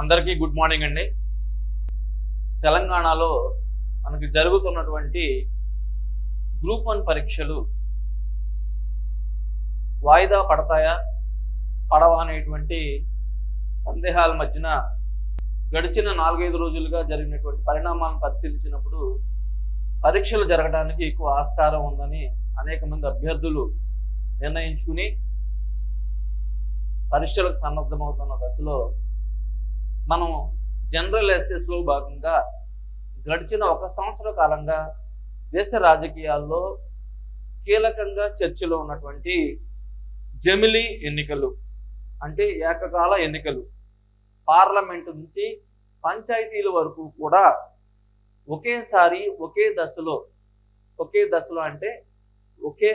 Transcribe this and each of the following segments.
అందరికీ good morning అండి. తెలంగాణలో మనకి జరుగుతున్నటువంటి గ్రూప్ 1 పరీక్షలు వాయిదా పడతాయా పడవా అనేటువంటి సందేహాల మధ్యన గడిచిన 4-5 రోజులుగా జరిగినటువంటి పరిణామాలను పరిశీలించినప్పుడు పరీక్షలు జరగడానికి ఎక్కువ ఆస్కారం ఉందని అనేక మంది అభ్యర్థులు నిర్ణయించుకుని పరీక్షలకు సన్నద్ధమవుతున్న దశలో మనం జనరల్ ఎస్ఎస్లో భాగంగా గడిచిన 1 సంవత్సర కాలంగా దేశ రాజకీయాల్లో కీలకంగా చర్చలో ఉన్నటువంటి జమిలీ ఎన్నికలు అంటే ఏకకాల ఎన్నికలు పార్లమెంటు నుంచి పంచాయతీల వరకు కూడా ఒకేసారి ఒకే దశలో అంటే ఒకే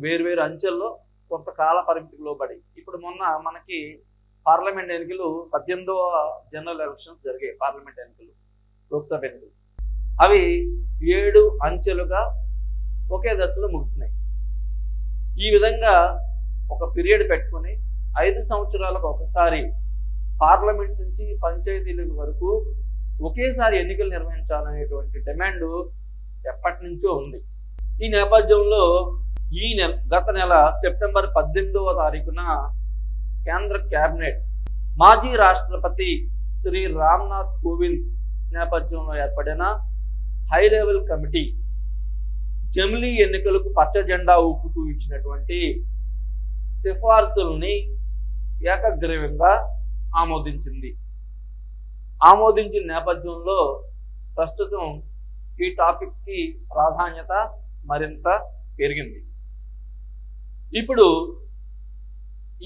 వేర్వేరు అంచెల్లో కొంతకాల పరిమితికి లోబడి ఇప్పుడు మొన్న మనకి పార్లమెంట్ ఎన్నికలు 18వ జనరల్ ఎలక్షన్స్ జరిగాయి. పార్లమెంట్ ఎన్నికలు లోక్సభ ఎన్నికలు అవి 7 అంచెలుగా ఒకే దశలో ముగుస్తున్నాయి. ఈ విధంగా ఒక పీరియడ్ పెట్టుకుని 5 సంవత్సరాలకు ఒకసారి పార్లమెంట్ నుంచి పంచాయతీల వరకు ఒకేసారి ఎన్నికలు నిర్వహించాలనేటువంటి డిమాండ్ ఎప్పటి నుంచో ఉంది. ఈ నేపథ్యంలో గత నెల సెప్టెంబర్ 18వ తారీఖున కేంద్ర కేబినెట్ మాజీ రాష్ట్రపతి శ్రీ రామ్నాథ్ కోవింద్ నేపథ్యంలో ఏర్పడిన హై లెవెల్ కమిటీ జమిలీ ఎన్నికలకు పచ్చ జెండా ఊపుతూ ఇచ్చినటువంటి సిఫార్సుల్ని ఏకగ్రీవంగా ఆమోదించిన నేపథ్యంలో ప్రస్తుతం ఈ టాపిక్ కి ప్రాధాన్యత మరింత పెరిగింది. ఇప్పుడు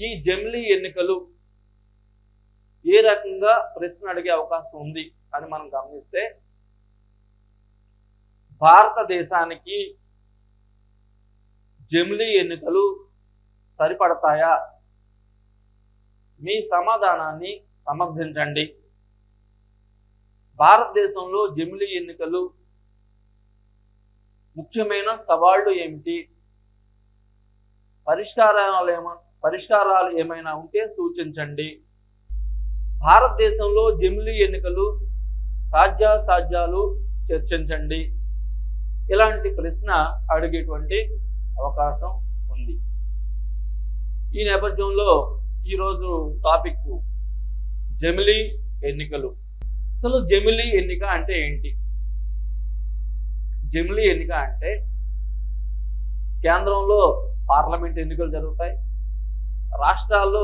ఈ జమిలీ ఎన్నికలు ఏ రకంగా ప్రశ్న అడిగే అవకాశం ఉంది అని మనం గమనిస్తే భారతదేశానికి జమిలీ ఎన్నికలు సరిపడతాయా? మీ సమాధానాన్ని సమర్థించండి. భారతదేశంలో జమిలీ ఎన్నికలు ముఖ్యమైన సవాళ్లు ఏమిటి? పరిష్కారాలు ఏమైనా ఉంటే సూచించండి. భారతదేశంలో జమిలీ ఎన్నికలు సాధ్యాసాధ్యాలు చర్చించండి. ఇలాంటి ప్రశ్న అడిగేటువంటి అవకాశం ఉంది. ఈ నేపథ్యంలో ఈరోజు టాపిక్ జమిలీ ఎన్నికలు. అసలు జమిలీ ఎన్నిక అంటే ఏంటి? జమిలీ ఎన్నిక అంటే కేంద్రంలో పార్లమెంట్ ఎన్నికలు జరుగుతాయి, రాష్ట్రాల్లో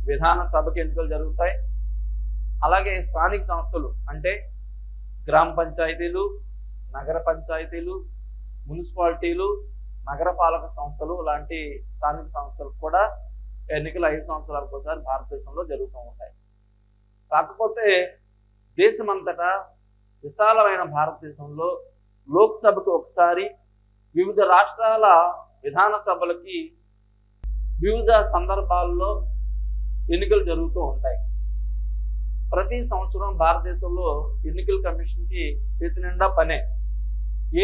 విధానసభకి ఎన్నికలు జరుగుతాయి, అలాగే స్థానిక సంస్థలు అంటే గ్రామ పంచాయతీలు, నగర పంచాయతీలు, మున్సిపాలిటీలు, నగరపాలక సంస్థలు లాంటి స్థానిక సంస్థలకు కూడా ఎన్నికలు 5 సంవత్సరాలకు ఒకసారి భారతదేశంలో జరుగుతూ ఉంటాయి. కాకపోతే దేశమంతటా విశాలమైన భారతదేశంలో లోక్సభకు ఒకసారి, వివిధ రాష్ట్రాల విధాన సభలకి వివిధ సందర్భాల్లో ఎన్నికలు జరుగుతూ ఉంటాయి. ప్రతి సంవత్సరం భారతదేశంలో ఎన్నికల కమిషన్కి చేతి నిండా పనే.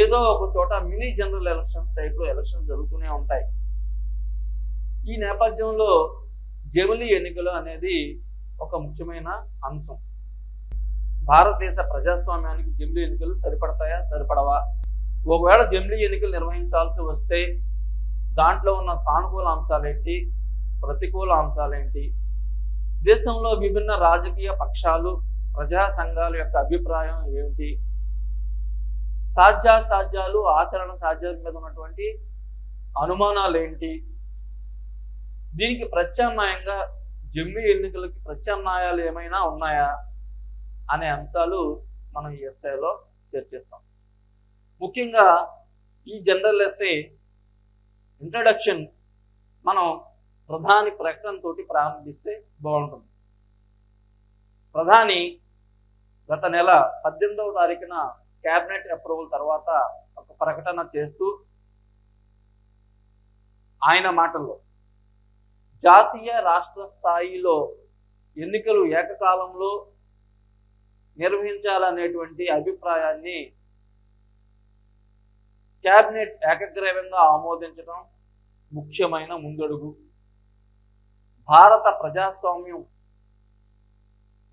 ఏదో ఒక చోట మినీ జనరల్ ఎలక్షన్స్ టైప్లో ఎలక్షన్స్ జరుగుతూనే ఉంటాయి. ఈ నేపథ్యంలో జమిలీ ఎన్నికలు అనేది ఒక ముఖ్యమైన అంశం. భారతదేశ ప్రజాస్వామ్యానికి జమిలీ ఎన్నికలు సరిపడతాయా సరిపడవా? ఒకవేళ జమిలీ ఎన్నికలు నిర్వహించాల్సి వస్తే దాంట్లో ఉన్న సానుకూల అంశాలేంటి, ప్రతికూల అంశాలేంటి, దేశంలో విభిన్న రాజకీయ పక్షాలు, ప్రజా సంఘాల యొక్క అభిప్రాయం ఏమిటి, సాధ్యాసాధ్యాలు, ఆచరణ సాధ్యాల మీద ఉన్నటువంటి అనుమానాలు ఏంటి, దీనికి ప్రత్యామ్నాయంగా జమిలీ ఎన్నికలకి ప్రత్యామ్నాయాలు ఏమైనా ఉన్నాయా అనే అంశాలు మనం ఈ ఎస్ఐలో చర్చిస్తాం. ముఖ్యంగా ఈ జనరల్ ఎస్ఐ ఇంట్రడక్షన్ మనం ప్రధాని ప్రకటనతోటి ప్రారంభిస్తే బాగుంటుంది. ప్రధాని గత నెల 18వ తారీఖున కేబినెట్ అప్రూవల్ తర్వాత ఒక ప్రకటన చేస్తూ ఆయన మాటల్లో జాతీయ రాష్ట్ర స్థాయిలో ఎన్నికలు ఏకకాలంలో నిర్వహించాలనేటువంటి అభిప్రాయాన్ని కేబినెట్ ఏకగ్రీవంగా ఆమోదించడం ముఖ్యమైన ముందడుగు. భారత ప్రజాస్వామ్యం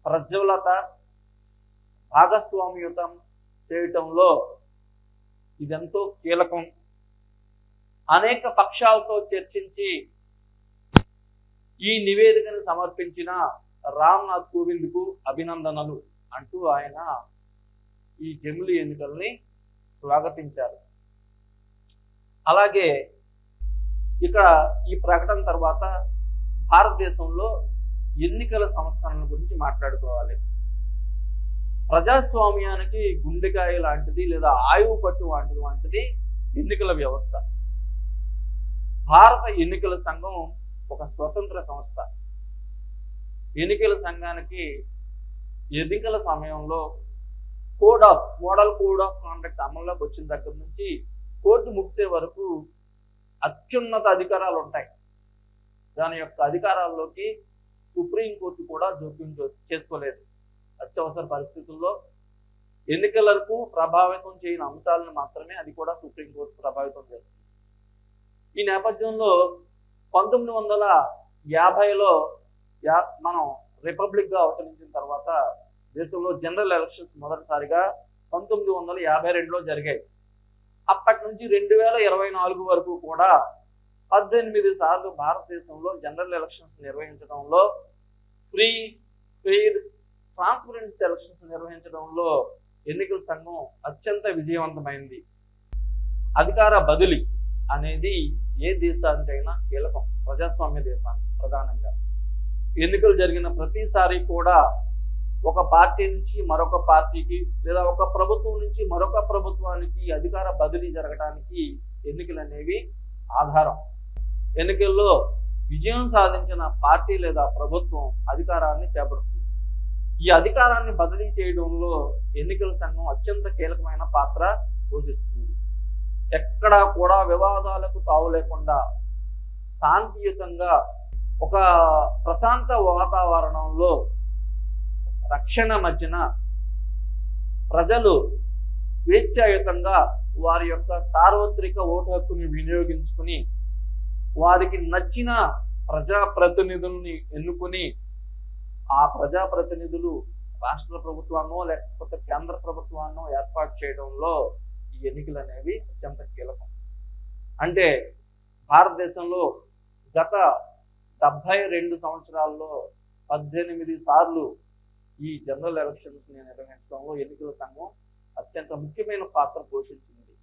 ప్రజ్వలత, భాగస్వామ్యుతం చేయటంలో ఇదెంతో కీలకం. అనేక పక్షాలతో చర్చించి ఈ నివేదికను సమర్పించిన రామ్నాథ్ కోవింద్కు అభినందనలు అంటూ ఆయన ఈ జమిలీ ఎన్నికల్ని స్వాగతించారు. అలాగే ఇక్కడ ఈ ప్రకటన తర్వాత భారతదేశంలో ఎన్నికల సంస్కరణ గురించి మాట్లాడుకోవాలి. ప్రజాస్వామ్యానికి గుండెకాయ లాంటిది లేదా ఆయువు పట్టు వంటిది ఎన్నికల వ్యవస్థ. భారత ఎన్నికల సంఘం ఒక స్వతంత్ర సంస్థ. ఎన్నికల సంఘానికి ఎన్నికల సమయంలో మోడల్ కోడ్ ఆఫ్ కాండక్ట్ అమల్లోకి వచ్చిన దగ్గర నుంచి కోర్టు ముగిసే వరకు అత్యున్నత అధికారాలు ఉంటాయి. దాని యొక్క అధికారాల్లోకి సుప్రీంకోర్టు కూడా జోక్యం చేసుకోలేదు. అత్యవసర పరిస్థితుల్లో ఎన్నికలకు ప్రభావితం చేయని అంశాలను మాత్రమే అది కూడా సుప్రీంకోర్టు ప్రభావితం చేస్తుంది. ఈ నేపథ్యంలో 1950లో మనం రిపబ్లిక్గా అవతరించిన తర్వాత దేశంలో జనరల్ ఎలక్షన్స్ మొదటిసారిగా 1952లో జరిగాయి. అప్పటి నుంచి 2024 వరకు కూడా 18 సార్లు భారతదేశంలో జనరల్ ఎలక్షన్స్ నిర్వహించడంలో, ఫ్రీ, ఫెయిర్, ట్రాన్స్పరెంట్ ఎలక్షన్స్ నిర్వహించడంలో ఎన్నికల సంఘం అత్యంత విజయవంతమైంది. అధికార బదిలీ అనేది ఏ దేశానికైనా కీలకం, ప్రజాస్వామ్య దేశానికి ప్రధానంగా. ఎన్నికలు జరిగిన ప్రతిసారి కూడా ఒక పార్టీ నుంచి మరొక పార్టీకి లేదా ఒక ప్రభుత్వం నుంచి మరొక ప్రభుత్వానికి అధికార బదిలీ జరగడానికి ఎన్నికలు అనేవి ఆధారం. ఎన్నికల్లో విజయం సాధించిన పార్టీ లేదా ప్రభుత్వం అధికారాన్ని చేపడుతుంది. ఈ అధికారాన్ని బదిలీ చేయడంలో ఎన్నికల సంఘం అత్యంత కీలకమైన పాత్ర పోషిస్తుంది. ఎక్కడా కూడా వివాదాలకు తావు లేకుండా శాంతియుతంగా ఒక ప్రశాంత వాతావరణంలో రక్షణ మధ్యన ప్రజలు స్వేచ్ఛాయుతంగా వారి యొక్క సార్వత్రిక ఓటు హక్కుని వినియోగించుకుని వారికి నచ్చిన ప్రజాప్రతినిధుల్ని ఎన్నుకుని ఆ ప్రజాప్రతినిధులు రాష్ట్ర ప్రభుత్వాన్నో లేకపోతే కేంద్ర ప్రభుత్వాన్నో ఏర్పాటు చేయడంలో ఈ ఎన్నికలు అనేవి అత్యంత కీలకం. అంటే భారతదేశంలో గత 72 సంవత్సరాల్లో 18 సార్లు ఈ జనరల్ ఎలక్షన్స్ నిర్వహించడంలో ఎన్నికల సంఘం అత్యంత ముఖ్యమైన పాత్ర పోషించింది.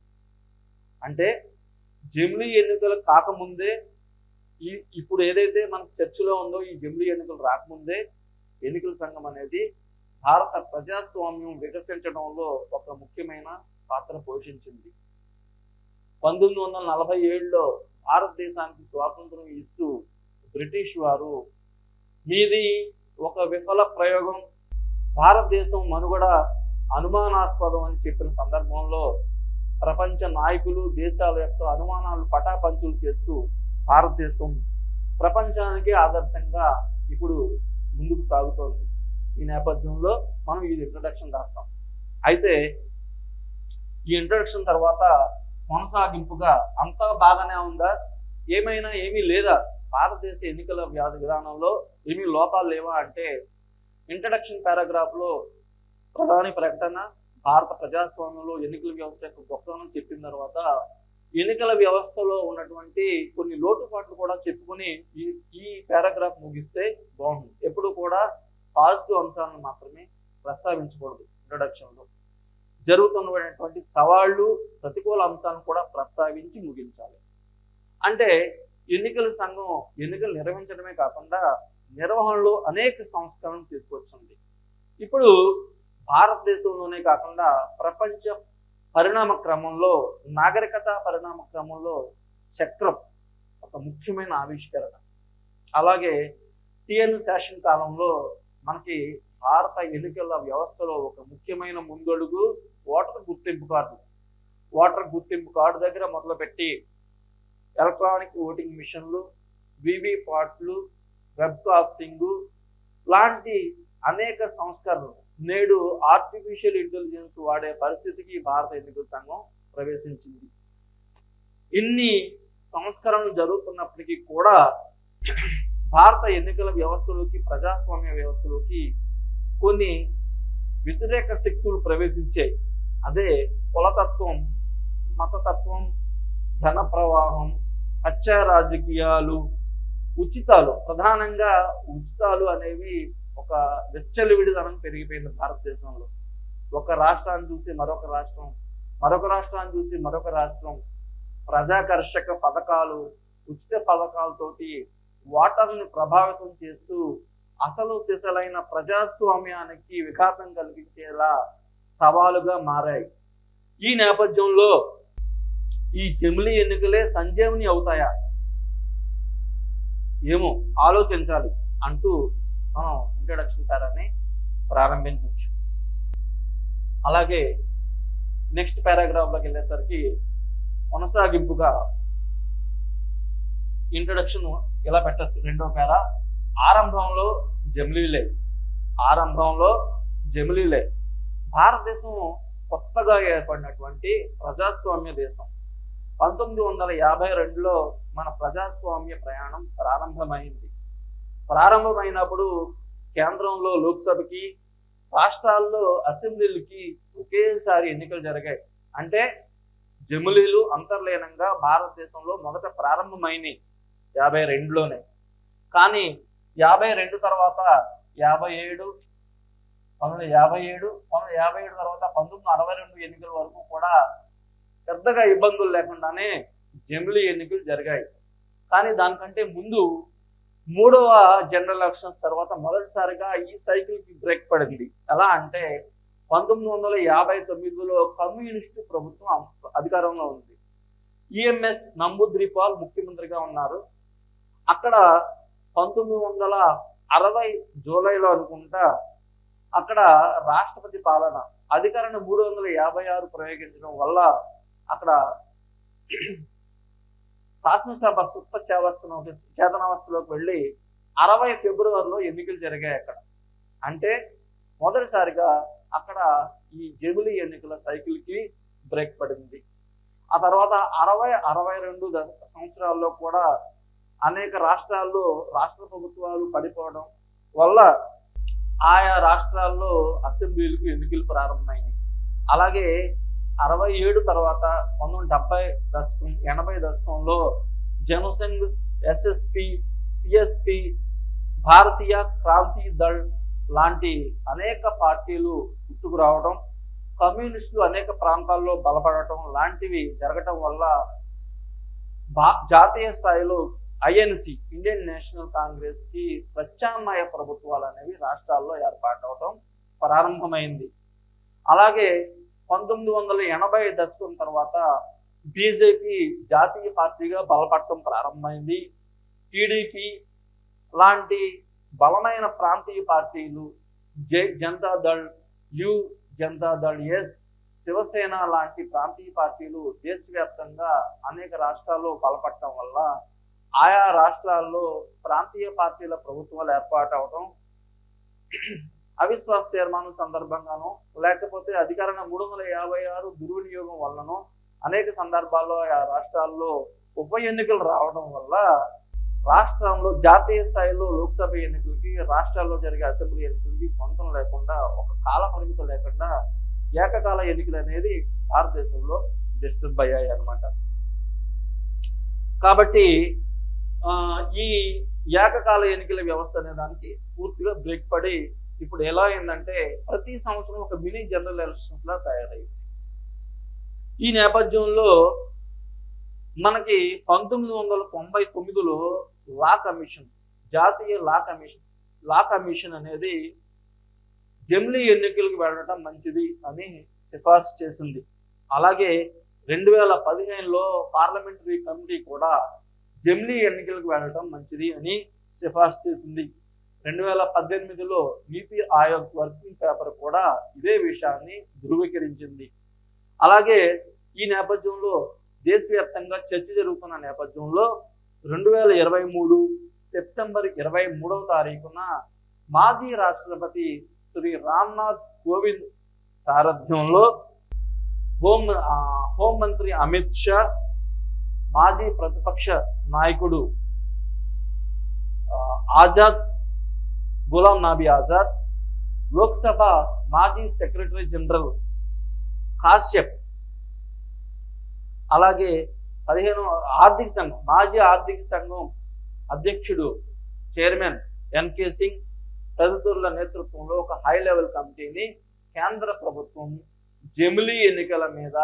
అంటే జమిలీ ఎన్నికలు కాకముందే ఇప్పుడు ఏదైతే మన చర్చలో ఉందో ఈ జమిలీ ఎన్నికలు రాకముందే ఎన్నికల సంఘం అనేది భారత ప్రజాస్వామ్యం వికసించడంలో ఒక ముఖ్యమైన పాత్ర పోషించింది. 1947లో భారతదేశానికి స్వాతంత్రం ఇస్తూ బ్రిటిష్ వారు మీది ఒక విఫల ప్రయోగం, భారతదేశం మనుగడ అనుమానాస్పదం అని చెప్పిన సందర్భంలో ప్రపంచ నాయకులు దేశాల యొక్క అనుమానాలు పటాపంచులు చేస్తూ భారతదేశం ప్రపంచానికి ఆదర్శంగా ఇప్పుడు ముందుకు సాగుతోంది. ఈ నేపథ్యంలో మనం ఈ ఇంట్రడక్షన్ రాస్తాం. అయితే ఈ ఇంట్రడక్షన్ తర్వాత కొనసాగింపుగా అంతా బాగానే ఉందా, ఏమీ లేదా, భారతదేశ ఎన్నికల విధానంలో ఏమీ లోపాలు లేవా అంటే ఇంట్రడక్షన్ పారాగ్రాఫ్ లో ప్రధాని ప్రకటన భారత ప్రజాస్వామ్యంలో ఎన్నికల వ్యవస్థ యొక్క గొప్పతనం చెప్పిన తర్వాత ఎన్నికల వ్యవస్థలో ఉన్నటువంటి కొన్ని లోటుపాట్లు కూడా చెప్పుకొని ఈ పారాగ్రాఫ్ ముగిస్తే బాగుంది. ఎప్పుడు కూడా పాజిటివ్ అంశాలను మాత్రమే ప్రస్తావించకూడదు. ఇంట్రడక్షన్ లో జరుగుతున్నటువంటి సవాళ్లు, ప్రతికూల అంశాలను కూడా ప్రస్తావించి ముగించాలి. అంటే ఎన్నికల సంఘం ఎన్నికలు నిర్వహించడమే కాకుండా నిర్వహణలో అనేక సంస్కరణలు తీసుకొచ్చింది. ఇప్పుడు భారతదేశంలోనే కాకుండా ప్రపంచ పరిణామ క్రమంలో, నాగరికత పరిణామ క్రమంలో చక్రం ఒక ముఖ్యమైన ఆవిష్కరణ. అలాగే టిఎన్ శాసన కాలంలో మనకి భారత ఎన్నికల వ్యవస్థలో ఒక ముఖ్యమైన ముందడుగు ఓటర్ గుర్తింపు కార్డు. ఓటర్ గుర్తింపు కార్డు దగ్గర మొదలుపెట్టి ఎలక్ట్రానిక్ ఓటింగ్ మిషన్లు, వివిప్యాట్లు, వెబ్ కాస్టింగ్ లాంటి అనేక సంస్కరణలు, నేడు ఆర్టిఫిషియల్ ఇంటెలిజెన్స్ వాడే పరిస్థితికి భారత ఎన్నికల సంఘం ప్రవేశించింది. ఇన్ని సంస్కరణలు జరుగుతున్నప్పటికీ కూడా భారత ఎన్నికల వ్యవస్థలోకి, ప్రజాస్వామ్య వ్యవస్థలోకి కొన్ని వ్యతిరేక శక్తులు ప్రవేశించాయి. అదే కులతత్వం, మతతత్వం, ధన ప్రవాహం, హత్య రాజకీయాలు, ఉచితాలు. ప్రధానంగా ఉచితాలు అనేవి ఒక విచ్చలవిడితనం పెరిగిపోయింది భారతదేశంలో. ఒక రాష్ట్రాన్ని చూసి మరొక రాష్ట్రం, మరొక రాష్ట్రాన్ని చూసి మరొక రాష్ట్రం ప్రజాకర్షక పథకాలు, ఉచిత పథకాలతోటి ఓటర్ని ప్రభావితం చేస్తూ అసలు సిసలైన ప్రజాస్వామ్యానికి విఘాతం కలిగించేలా సవాలుగా మారాయి. ఈ నేపథ్యంలో ఈ జమిలీ ఎన్నికలే సంజీవని అవుతాయా ఏమో ఆలోచించాలి అంటూ మనం ఇంట్రడక్షన్ పారాని ప్రారంభించవచ్చు. అలాగే నెక్స్ట్ పారాగ్రాఫ్లోకి వెళ్ళేసరికి కొనసాగింపుగా ఇంట్రడక్షన్ ఇలా పెట్టచ్చు. రెండో పారా, ఆరంభంలో జమిలీలే భారతదేశం కొత్తగా ఏర్పడినటువంటి ప్రజాస్వామ్య దేశం. 1952లో మన ప్రజాస్వామ్య ప్రయాణం ప్రారంభమైనప్పుడు కేంద్రంలో లోక్సభకి, రాష్ట్రాల్లో అసెంబ్లీలకి ఒకేసారి ఎన్నికలు జరిగాయి. అంటే జమిలీలు అంతర్లీనంగా భారతదేశంలో మొదట ప్రారంభమైనవి 52లోనే. కానీ 52 తర్వాత 1957 తర్వాత 1962 ఎన్నికల వరకు కూడా పెద్దగా ఇబ్బందులు లేకుండానే జమిలీ ఎన్నికలు జరిగాయి. కానీ దానికంటే ముందు మూడవ జనరల్ ఎలక్షన్స్ తర్వాత మొదటిసారిగా ఈ సైకిల్ కి బ్రేక్ పడింది. ఎలా అంటే 1959లో కమ్యూనిస్టు ప్రభుత్వం అధికారంలో ఉంది. ఈఎంఎస్ నంబూద్రిపాల్ ముఖ్యమంత్రిగా ఉన్నారు. అక్కడ 1960 జూలైలో అనుకుంటా అక్కడ రాష్ట్రపతి పాలన అధికారాన్ని 356 ప్రయోగించడం వల్ల అక్కడ శాసనసభ సుప్త చేతనావస్థలోకి వెళ్ళి 60 ఫిబ్రవరిలో ఎన్నికలు జరిగాయి అక్కడ. అంటే మొదటిసారిగా అక్కడ ఈ జమిలీ ఎన్నికల సైకిల్ కి బ్రేక్ పడింది. ఆ తర్వాత 60-62 సంవత్సరాల్లో కూడా అనేక రాష్ట్రాల్లో రాష్ట్ర ప్రభుత్వాలు పడిపోవడం వల్ల ఆయా రాష్ట్రాల్లో అసెంబ్లీలకు ఎన్నికలు ప్రారంభమైనాయి. అలాగే 67 తర్వాత 1970 దశకం 80 దశకంలో జనసంఘ్, ఎస్ఎస్పి, పిఎస్పి, భారతీయ క్రాంతి దళ్ లాంటి అనేక పార్టీలు పుట్టుకురావడం, కమ్యూనిస్టులు అనేక ప్రాంతాల్లో బలపడటం లాంటివి జరగటం వల్ల జాతీయ స్థాయిలో ఐఎన్సి, ఇండియన్ నేషనల్ కాంగ్రెస్ కి ప్రత్యామ్నాయ ప్రభుత్వాలు అనేవి రాష్ట్రాల్లో ఏర్పాటవడం ప్రారంభమైంది. అలాగే 1980 దశకం తర్వాత బీజేపీ జాతీయ పార్టీగా బలపడటం ప్రారంభమైంది. టీడీపీ లాంటి బలమైన ప్రాంతీయ పార్టీలు, జనతాదళ్, జనతాదళ్ ఎస్, శివసేన లాంటి ప్రాంతీయ పార్టీలు దేశవ్యాప్తంగా అనేక రాష్ట్రాల్లో బలపడటం వల్ల ఆయా రాష్ట్రాల్లో ప్రాంతీయ పార్టీల ప్రభుత్వాలు ఏర్పాటవడం, అవిశ్వాస తీర్మానం సందర్భంగానో లేకపోతే అధికారాన్ని 356 దుర్వినియోగం వల్లనో అనేక సందర్భాల్లో ఆ రాష్ట్రాల్లో ఉప ఎన్నికలు రావడం వల్ల రాష్ట్రంలో జాతీయ స్థాయిలో లోక్సభ ఎన్నికలకి, రాష్ట్రాల్లో జరిగే అసెంబ్లీ ఎన్నికలకి పొంతం లేకుండా, ఒక కాల పరిమితి లేకుండా ఏకకాల ఎన్నికలు అనేది భారతదేశంలో డిస్టర్బ్ అయ్యాయి అన్నమాట. కాబట్టి ఈ ఏకకాల ఎన్నికల వ్యవస్థ అనే దానికి పూర్తిగా బ్రేక్ పడి ఇప్పుడు ఎలా అయిందంటే ప్రతి సంవత్సరం ఒక మినీ జనరల్ ఎలక్షన్స్ లా తయారైంది. ఈ నేపథ్యంలో మనకి 1999లో లా కమిషన్, జాతీయ లా కమిషన్ అనేది జమిలీ ఎన్నికలకు వెళ్ళడం మంచిది అని సిఫార్సు చేసింది. అలాగే 2015లో పార్లమెంటరీ కమిటీ కూడా జమిలీ ఎన్నికలకు వెళ్ళడం మంచిది అని సిఫార్సు చేసింది. 2018లో నీతి ఆయోగ్ వర్కింగ్ పేపర్ కూడా ఇదే విషయాన్ని ధృవీకరించింది. అలాగే ఈ నేపథ్యంలో దేశవ్యాప్తంగా చర్చ జరుగుతున్న నేపథ్యంలో 2023 సెప్టెంబర్ 23వ తారీఖున మాజీ రాష్ట్రపతి శ్రీ రామ్నాథ్ కోవింద్ సారథ్యంలో హోంమంత్రి అమిత్ షా, మాజీ ప్రతిపక్ష నాయకుడు గులాం నబీ ఆజాద్, లోక్సభ మాజీ సెక్రటరీ జనరల్ కాశ్యప్, అలాగే 15 ఆర్థిక సంఘం మాజీ ఆర్థిక సంఘం అధ్యక్షుడు చైర్మన్ ఎన్కే సింగ్ తదితరుల నేతృత్వంలో ఒక హై లెవెల్ కమిటీని కేంద్ర ప్రభుత్వం జమిలీ ఎన్నికల మీద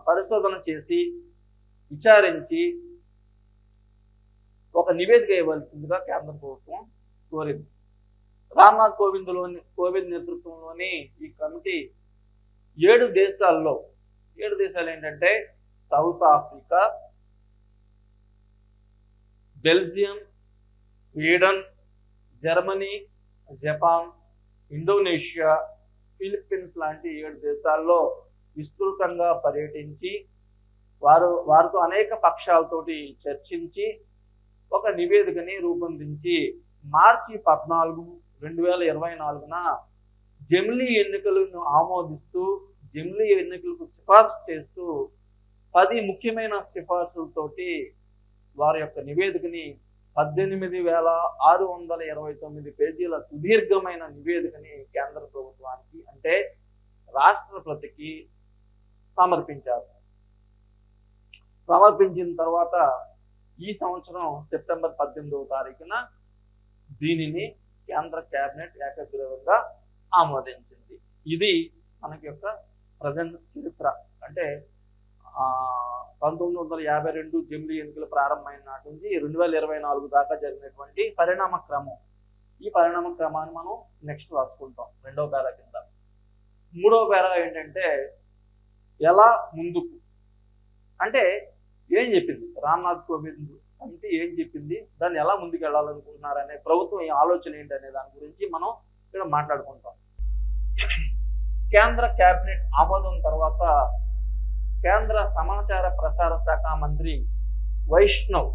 పరిశోధన చేసి విచారించి ఒక నివేదిక ఇవ్వాల్సిందిగా కేంద్ర ప్రభుత్వం కోరింది. రామ్నాథ్ కోవింద్ నేతృత్వంలోని ఈ కమిటీ 7 దేశాలు ఏంటంటే south Africa, Belgium, Sweden, Germany, Japan, Indonesia, Philippines లాంటి 7 దేశాల్లో విస్తృతంగా పర్యటించి వారితో అనేక పక్షాలతోటి చర్చించి ఒక నివేదికని రూపొందించి మార్చి 14, 2024న జమిలీ ఎన్నికలను ఆమోదిస్తూ జమిలీ ఎన్నికలకు సిఫార్సు చేస్తూ 10 ముఖ్యమైన సిఫార్సులతోటి వారి యొక్క నివేదికని 18,629 పేజీల సుదీర్ఘమైన నివేదికని కేంద్ర ప్రభుత్వానికి అంటే రాష్ట్రపతికి సమర్పించారు. సమర్పించిన తర్వాత ఈ సంవత్సరం సెప్టెంబర్ 18వ తారీఖున దీనిని కేంద్ర కేబినెట్ ఏకగ్రీవంగా ఆమోదించింది. ఇది మనకి యొక్క ప్రజెంట్ చరిత్ర. అంటే 1952 జమిలీ ఎన్నికలు ప్రారంభమైన నాటి నుంచి 2024 దాకా జరిగినటువంటి పరిణామ క్రమం. ఈ పరిణామ క్రమాన్ని మనం నెక్స్ట్ రాసుకుంటాం 2వ పేరా కింద. 3వ పేరా ఏంటంటే ఎలా ముందుకు అంటే ఏం చెప్పింది రామ్నాథ్ కోవింద్ కమిటీ ఏం చెప్పింది, దాన్ని ఎలా ముందుకు వెళ్ళాలనుకుంటున్నారనే ప్రభుత్వం ఈ ఆలోచన ఏంటనే దాని గురించి మనం ఇక్కడ మాట్లాడుకుంటాం. కేంద్ర కేబినెట్ ఆమోదం తర్వాత కేంద్ర సమాచార ప్రసార శాఖ మంత్రి వైష్ణవ్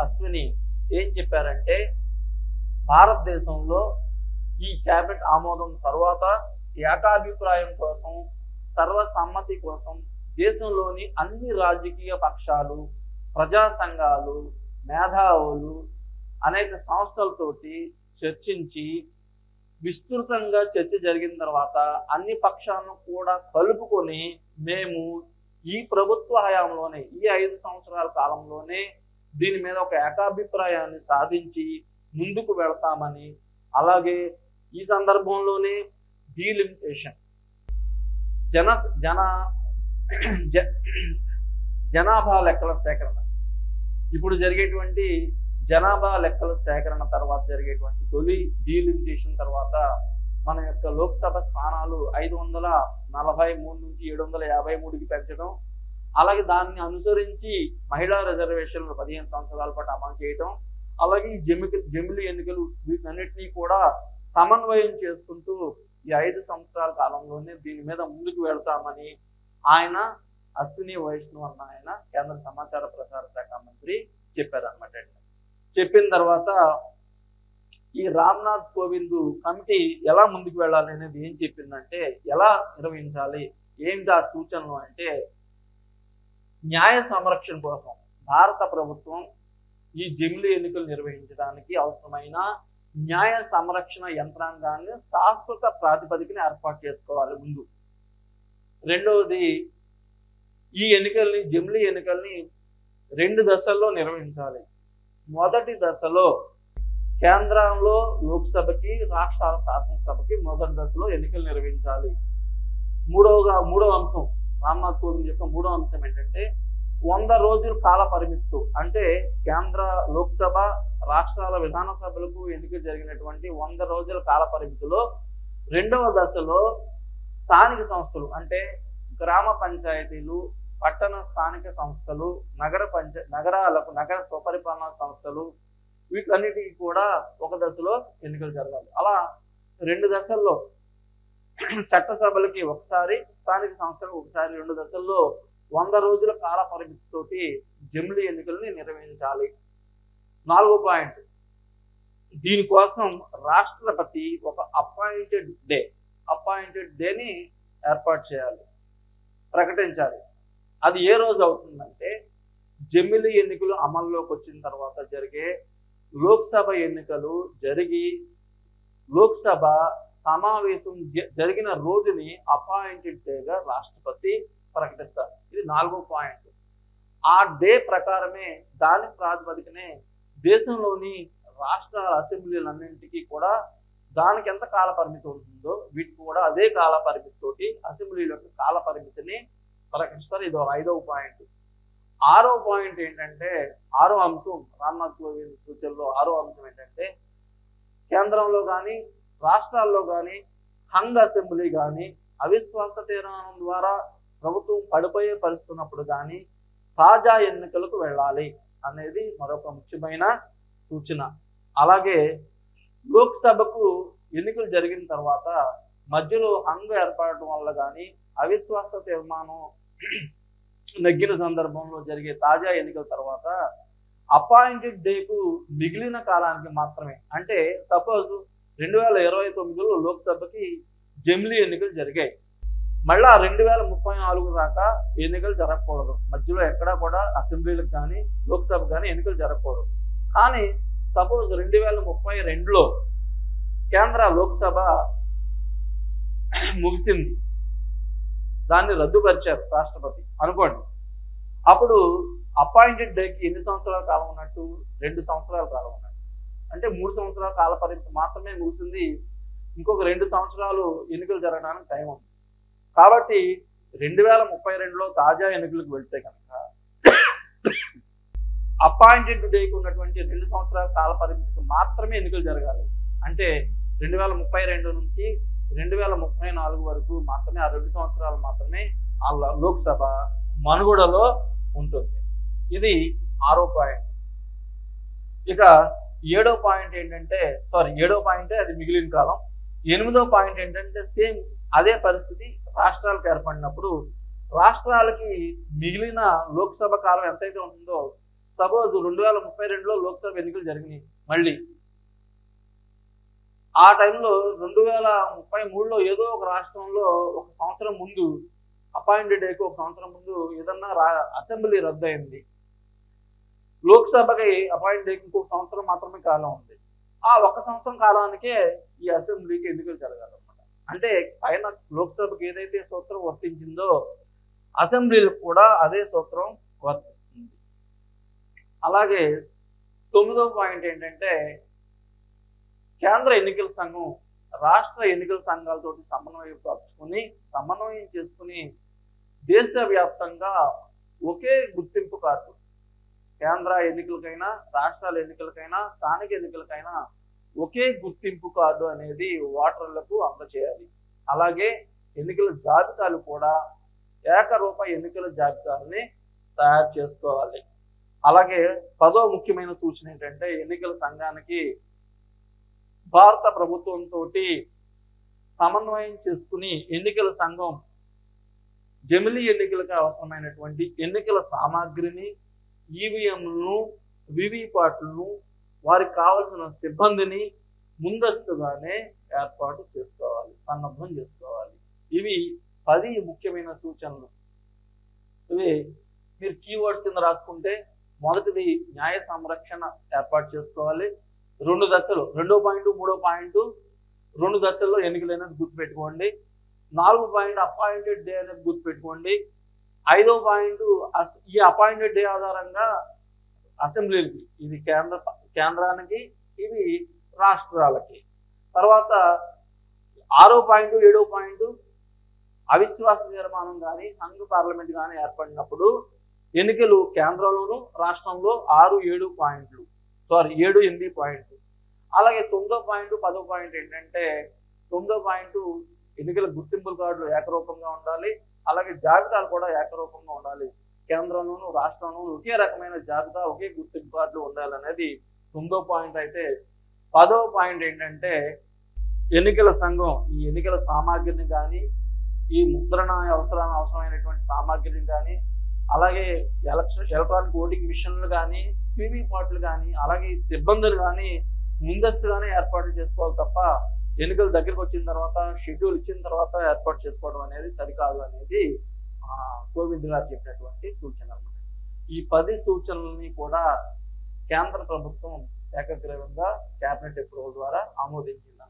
అశ్విని ఏం చెప్పారంటే భారతదేశంలో ఈ కేబినెట్ ఆమోదం తర్వాత ఏకాభిప్రాయం కోసం సర్వసమ్మతి కోసం దేశంలోని అన్ని రాజకీయ పక్షాలు, ప్రజా సంఘాలు, మేధావులు అనేక సంస్థలతోటి చర్చించి విస్తృతంగా చర్చ జరిగిన తర్వాత అన్ని పక్షాలను కూడా కలుపుకొని మేము ఈ ప్రభుత్వ హయాంలోనే ఈ 5 సంవత్సరాల కాలంలోనే దీని మీద ఒక ఏకాభిప్రాయాన్ని సాధించి ముందుకు వెళతామని, అలాగే ఈ సందర్భంలోనే డీలిమిటేషన్ జనాభా లెక్కల సేకరణ, ఇప్పుడు జరిగేటువంటి జనాభా లెక్కల సేకరణ తర్వాత జరిగేటువంటి తొలి డీలిమిటేషన్ తర్వాత మన యొక్క లోక్సభ స్థానాలు 543 నుంచి 753కి పెంచడం, అలాగే దాన్ని అనుసరించి మహిళా రిజర్వేషన్లు 15 సంవత్సరాల పాటు అమలు చేయడం, అలాగే ఈ జమిలీ ఎన్నికలు వీటన్నిటినీ కూడా సమన్వయం చేసుకుంటూ ఈ 5 సంవత్సరాల కాలంలోనే దీని మీద ముందుకు వెళ్తామని ఆయన అశ్విని వైష్ణవ్ అన్న ఆయన కేంద్ర సమాచార ప్రసార శాఖ మంత్రి చెప్పారన్నమాట. చెప్పిన తర్వాత ఈ రామ్నాథ్ కోవింద్ కమిటీ ఎలా ముందుకు వెళ్ళాలి అనేది ఏం చెప్పిందంటే ఎలా నిర్వహించాలి ఏంటి ఆ సూచనలు అంటే న్యాయ సంరక్షణ కోసం భారత ప్రభుత్వం ఈ జమిలీ ఎన్నికలు నిర్వహించడానికి అవసరమైన న్యాయ సంరక్షణ యంత్రాంగాన్ని శాశ్వత ప్రాతిపదికన ఏర్పాటు చేసుకోవాలి ముందు. రెండవది ఈ జమిలీ ఎన్నికల్ని 2 దశల్లో నిర్వహించాలి. మొదటి దశలో కేంద్రంలో లోక్సభకి, రాష్ట్రాల శాసనసభకి మొదటి దశలో ఎన్నికలు నిర్వహించాలి. మూడవ అంశం రామ్నాథ్ కోవింద్ యొక్క 3వ అంశం ఏంటంటే 100 రోజుల కాల పరిమితితో అంటే కేంద్ర లోక్సభ, రాష్ట్రాల విధానసభలకు ఎన్నిక జరిగినటువంటి 100 రోజుల కాల పరిమితిలో 2వ దశలో స్థానిక సంస్థలు అంటే గ్రామ పంచాయతీలు, పట్టణ స్థానిక సంస్థలు, నగర స్వపరిపాలనా సంస్థలు వీటన్నిటికీ కూడా ఒక దశలో ఎన్నికలు జరగాలి. అలా 2 దశల్లో చట్టసభలకి ఒకసారి, స్థానిక సంస్థలకు ఒకసారి 2 దశల్లో 100 రోజుల కాల పరిమితితోటి జమిలీ ఎన్నికల్ని నిర్వహించాలి. 4వ పాయింట్ దీనికోసం రాష్ట్రపతి ఒక అపాయింటెడ్ డేని ఏర్పాటు చేయాలి, ప్రకటించాలి. అది ఏ రోజు అవుతుందంటే జమిలీ ఎన్నికలు అమల్లోకి వచ్చిన తర్వాత జరిగే లోక్సభ ఎన్నికలు జరిగి లోక్సభ సమావేశం జరిగిన రోజుని అపాయింటెడ్ డేగా రాష్ట్రపతి ప్రకటిస్తారు. ఇది 4వ పాయింట్. ఆ డే ప్రకారమే దాని ప్రాతిపదికనే దేశంలోని రాష్ట్ర అసెంబ్లీలన్నింటికీ కూడా దానికి ఎంత కాల పరిమితి ఉంటుందో వీటికి కూడా అదే కాల పరిమితితోటి అసెంబ్లీల యొక్క కాల పరిమితిని ప్రకటిస్తారు. ఇది 5వ పాయింట్. 6వ పాయింట్ ఏంటంటే 6వ అంశం రామ్నాథ్ కోవింద్ సూచనలో 6వ అంశం ఏంటంటే కేంద్రంలో కానీ రాష్ట్రాల్లో కానీ హంగ్ అసెంబ్లీ కానీ అవిశ్వాస తీర్మానం ద్వారా ప్రభుత్వం పడిపోయే పరిస్థితున్నప్పుడు కానీ తాజా ఎన్నికలకు వెళ్ళాలి అనేది మరొక ముఖ్యమైన సూచన. అలాగే లోక్సభకు ఎన్నికలు జరిగిన తర్వాత మధ్యలో హంగ్ ఏర్పడటం వల్ల కానీ అవిశ్వాస తీర్మానం నెగ్గిన సందర్భంలో జరిగే తాజా ఎన్నికల తర్వాత అపాయింటెడ్ డేకు మిగిలిన కాలానికి మాత్రమే, అంటే సపోజ్ 2029లో లోక్సభకి జమిలీ ఎన్నికలు జరిగాయి, మళ్ళా 2034 దాకా ఎన్నికలు జరగకూడదు. మధ్యలో ఎక్కడా కూడా అసెంబ్లీలకు కానీ లోక్సభకు కానీ ఎన్నికలు జరగకూడదు. కానీ సపోజ్ 2032లో కేంద్ర లోక్సభ ముగిసింది, దాన్ని రద్దుపరిచారు రాష్ట్రపతి అనుకోండి. అప్పుడు అపాయింటెడ్ డేకి ఎన్ని సంవత్సరాల కాలం ఉన్నట్టు? 2 సంవత్సరాల కాలం ఉన్నట్టు. అంటే 3 సంవత్సరాల కాల పరిమితి మాత్రమే ముగిసింది. ఇంకొక 2 సంవత్సరాలు ఎన్నికలు జరగడానికి టైం ఉంది. కాబట్టి 2032లో తాజా ఎన్నికలకు వెళ్తే కనుక అపాయింటెడ్ డేకి ఉన్నటువంటి 2 సంవత్సరాల కాల పరిమితికి మాత్రమే ఎన్నికలు జరగాలి. అంటే 2032 నుంచి 2034 వరకు మాత్రమే, ఆ 2 సంవత్సరాలు మాత్రమే ఆ లోక్సభ మనుగడలో ఉంటుంది. ఇది 6వ పాయింట్. ఇక 7వ పాయింట్ ఏంటంటే 7వ పాయింటే అది మిగిలిన కాలం. 8వ పాయింట్ ఏంటంటే సేమ్ అదే పరిస్థితి రాష్ట్రాలకు ఏర్పడినప్పుడు రాష్ట్రాలకి మిగిలిన లోక్సభ కాలం ఎంతైతే ఉంటుందో, సపోజ్ 2032లో లోక్సభ ఎన్నికలు జరిగినాయి, మళ్ళీ ఆ టైంలో 2033లో ఏదో ఒక రాష్ట్రంలో ఒక సంవత్సరం ముందు అపాయింటెడ్ డేకి ఒక సంవత్సరం ముందు ఏదన్నా అసెంబ్లీ రద్దు అయింది, లోక్సభకి అపాయింట్ డేకి ఇంకొక సంవత్సరం మాత్రమే కాలం ఉంది. ఆ 1 సంవత్సరం కాలానికే ఈ అసెంబ్లీకి ఎన్నికలు జరగాలన్నమాట. అంటే పైన లోక్సభకి ఏదైతే సూత్రం వర్తించిందో అసెంబ్లీలకు కూడా అదే సూత్రం వర్తిస్తుంది. అలాగే 9వ పాయింట్ ఏంటంటే కేంద్ర ఎన్నికల సంఘం రాష్ట్ర ఎన్నికల సంఘాలతో సమన్వయం చేసుకుని దేశవ్యాప్తంగా ఒకే గుర్తింపు కార్డు, కేంద్ర ఎన్నికలకైనా రాష్ట్రాల ఎన్నికలకైనా స్థానిక ఎన్నికలకైనా ఒకే గుర్తింపు కార్డు అనేది ఓటర్లకు అందజేయాలి. అలాగే ఎన్నికల జాబితాలు కూడా ఏకరూప ఎన్నికల జాబితాలని తయారు చేసుకోవాలి. అలాగే 10వ ముఖ్యమైన సూచన ఏంటంటే ఎన్నికల సంఘానికి భారత ప్రభుత్వంతో సమన్వయం చేసుకుని ఎన్నికల సంఘం జమిలీ ఎన్నికలకు అవసరమైనటువంటి ఎన్నికల సామాగ్రిని, ఈవీఎంలను, వివిప్యాట్లను, వారికి కావాల్సిన సిబ్బందిని ముందస్తుగానే ఏర్పాటు చేసుకోవాలి, సన్నద్ధం చేసుకోవాలి. ఇవి 10 ముఖ్యమైన సూచనలు. ఇవి మీరు కీవర్డ్స్ కింద రాసుకుంటే మొదటిది న్యాయ సంరక్షణ ఏర్పాటు చేసుకోవాలి. 2 దశలు, 2వ పాయింట్ 3వ పాయింట్ 2 దశల్లో ఎన్నికలు అనేది గుర్తుపెట్టుకోండి. 4వ పాయింట్ అపాయింటెడ్ డే అనేది గుర్తుపెట్టుకోండి. 5వ పాయింట్ ఈ అపాయింటెడ్ డే ఆధారంగా అసెంబ్లీలకి, ఇది కేంద్రానికి, ఇవి రాష్ట్రాలకి. తర్వాత 6వ పాయింట్ 7వ పాయింట్ అవిశ్వాస తీర్మానం కానీ సంఘ పార్లమెంట్ కానీ ఏర్పడినప్పుడు ఎన్నికలు కేంద్రంలోను రాష్ట్రంలో 6, 7 పాయింట్లు 7, 8 పాయింట్లు. అలాగే 9వ పాయింట్ 10వ పాయింట్ ఏంటంటే 9వ పాయింట్ ఎన్నికల గుర్తింపుల కార్డులు ఏకరూపంగా ఉండాలి. అలాగే జాబితాలు కూడా ఏకరూపంగా ఉండాలి. కేంద్రంలోను రాష్ట్రంలోను ఒకే రకమైన జాబితా, ఒకే గుర్తింపు కార్డులు ఉండాలనేది 9వ పాయింట్. అయితే 10వ పాయింట్ ఏంటంటే ఎన్నికల సంఘం ఈ ఎన్నికల సామాగ్రిని కానీ, ఈ ముద్రణ అవసరమైనటువంటి సామాగ్రిని కానీ, అలాగే ఎలక్ట్రానిక్ ఓటింగ్ మిషన్లు కానీ, వివిప్యాట్లు కానీ, అలాగే సిబ్బందులు కానీ ముందస్తుగానే ఏర్పాట్లు చేసుకోవాలి తప్ప ఎన్నికలు దగ్గరికి వచ్చిన తర్వాత షెడ్యూల్ ఇచ్చిన తర్వాత ఏర్పాటు చేసుకోవడం అనేది సరికాదు అనేది కోవింద్ గారు చెప్పినటువంటి సూచన. ఈ 10 సూచనలని కూడా కేంద్ర ప్రభుత్వం ఏకగ్రీవంగా కేబినెట్ అప్రూవల్ ద్వారా ఆమోదించింది.